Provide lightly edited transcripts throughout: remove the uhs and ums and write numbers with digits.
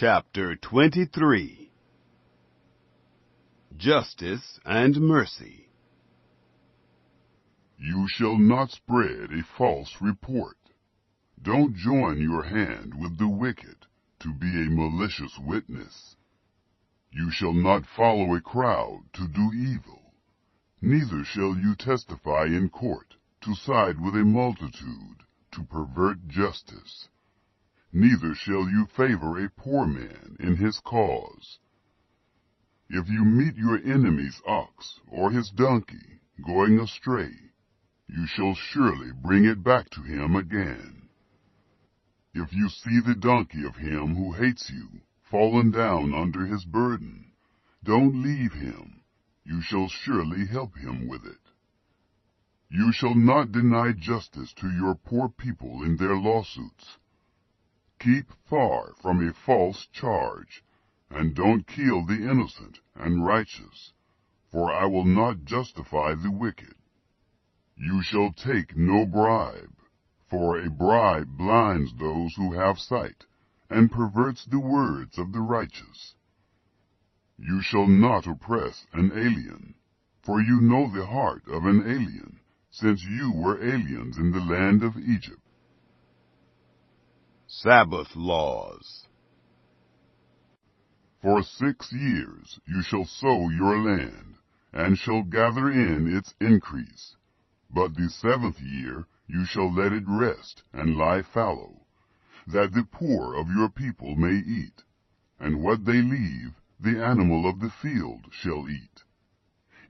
Chapter 23. Justice and Mercy. You shall not spread a false report. Don't join your hand with the wicked to be a malicious witness. You shall not follow a crowd to do evil, neither shall you testify in court to side with a multitude to pervert justice. Neither shall you favor a poor man in his cause. If you meet your enemy's ox or his donkey going astray, you shall surely bring it back to him again. If you see the donkey of him who hates you fallen down under his burden, don't leave him. You shall surely help him with it. You shall not deny justice to your poor people in their lawsuits. Keep far from a false charge, and don't kill the innocent and righteous, for I will not justify the wicked. You shall take no bribe, for a bribe blinds those who have sight, and perverts the words of the righteous. You shall not oppress an alien, for you know the heart of an alien, since you were aliens in the land of Egypt. Sabbath Laws. For 6 years you shall sow your land, and shall gather in its increase. But the 7th year you shall let it rest and lie fallow, that the poor of your people may eat, and what they leave the animal of the field shall eat.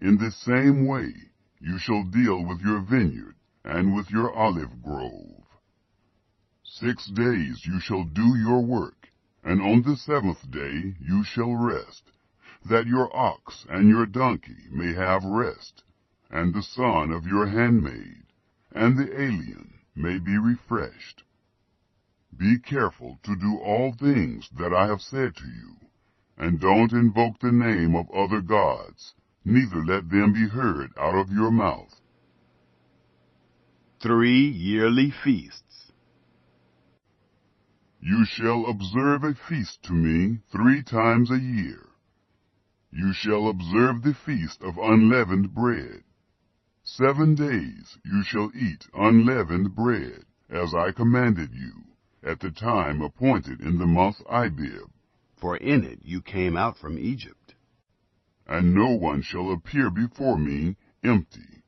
In the same way you shall deal with your vineyard and with your olive grove. 6 days you shall do your work, and on the 7th day you shall rest, that your ox and your donkey may have rest, and the son of your handmaid, and the alien may be refreshed. Be careful to do all things that I have said to you, and don't invoke the name of other gods, neither let them be heard out of your mouth. 3 yearly feasts. You shall observe a feast to me 3 times a year. You shall observe the feast of unleavened bread. 7 days you shall eat unleavened bread, as I commanded you, at the time appointed in the month Abib. For in it you came out from Egypt. And no one shall appear before me empty.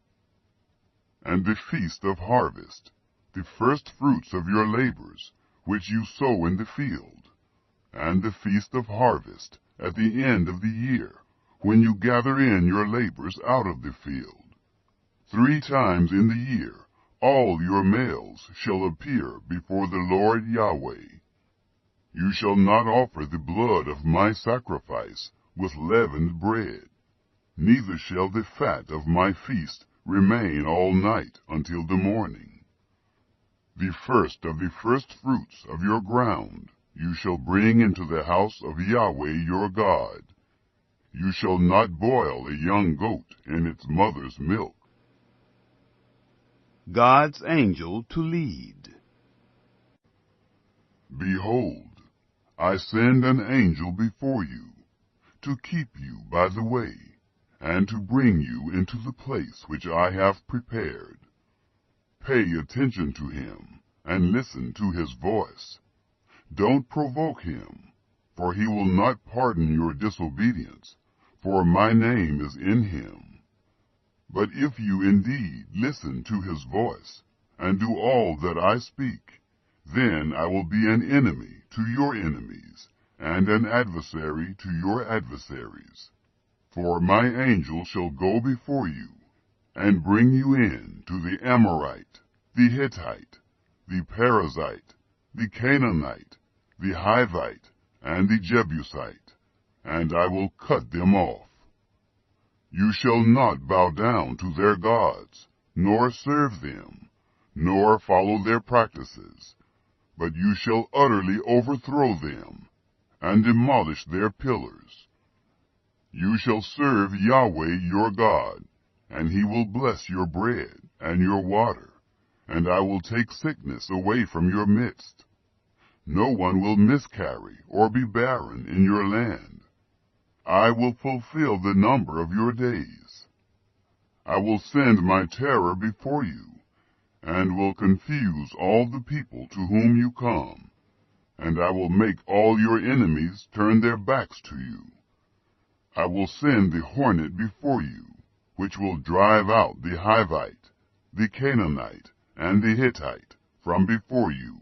And the feast of harvest, the first fruits of your labors, which you sow in the field, and the feast of harvest at the end of the year, when you gather in your labors out of the field. 3 times in the year all your males shall appear before the Lord Yahweh. You shall not offer the blood of my sacrifice with leavened bread, neither shall the fat of my feast remain all night until the morning. The first of the first fruits of your ground you shall bring into the house of Yahweh your God. You shall not boil a young goat in its mother's milk. God's angel to lead. Behold, I send an angel before you, to keep you by the way, and to bring you into the place which I have prepared. Pay attention to him, and listen to his voice. Don't provoke him, for he will not pardon your disobedience, for my name is in him. But if you indeed listen to his voice, and do all that I speak, then I will be an enemy to your enemies, and an adversary to your adversaries. For my angel shall go before you, and bring you in to the Amorite, the Hittite, the Perizzite, the Canaanite, the Hivite, and the Jebusite, and I will cut them off. You shall not bow down to their gods, nor serve them, nor follow their practices, but you shall utterly overthrow them, and demolish their pillars. You shall serve Yahweh your God, and he will bless your bread and your water, and I will take sickness away from your midst. No one will miscarry or be barren in your land. I will fulfill the number of your days. I will send my terror before you, and will confuse all the people to whom you come, and I will make all your enemies turn their backs to you. I will send the hornet before you, which will drive out the Hivite, the Canaanite, and the Hittite from before you.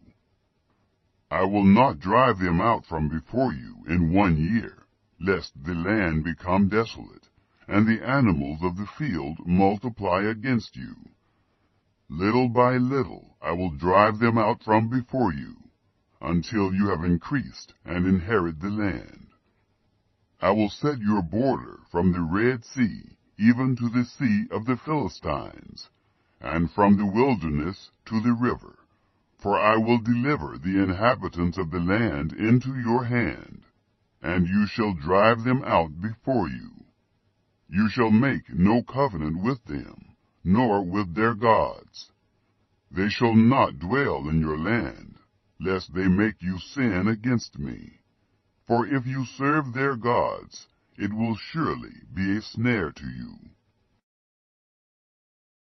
I will not drive them out from before you in 1 year, lest the land become desolate, and the animals of the field multiply against you. Little by little I will drive them out from before you, until you have increased and inherit the land. I will set your border from the Red Sea even to the sea of the Philistines, and from the wilderness to the river. For I will deliver the inhabitants of the land into your hand, and you shall drive them out before you. You shall make no covenant with them, nor with their gods. They shall not dwell in your land, lest they make you sin against me. For if you serve their gods, it will surely be a snare to you.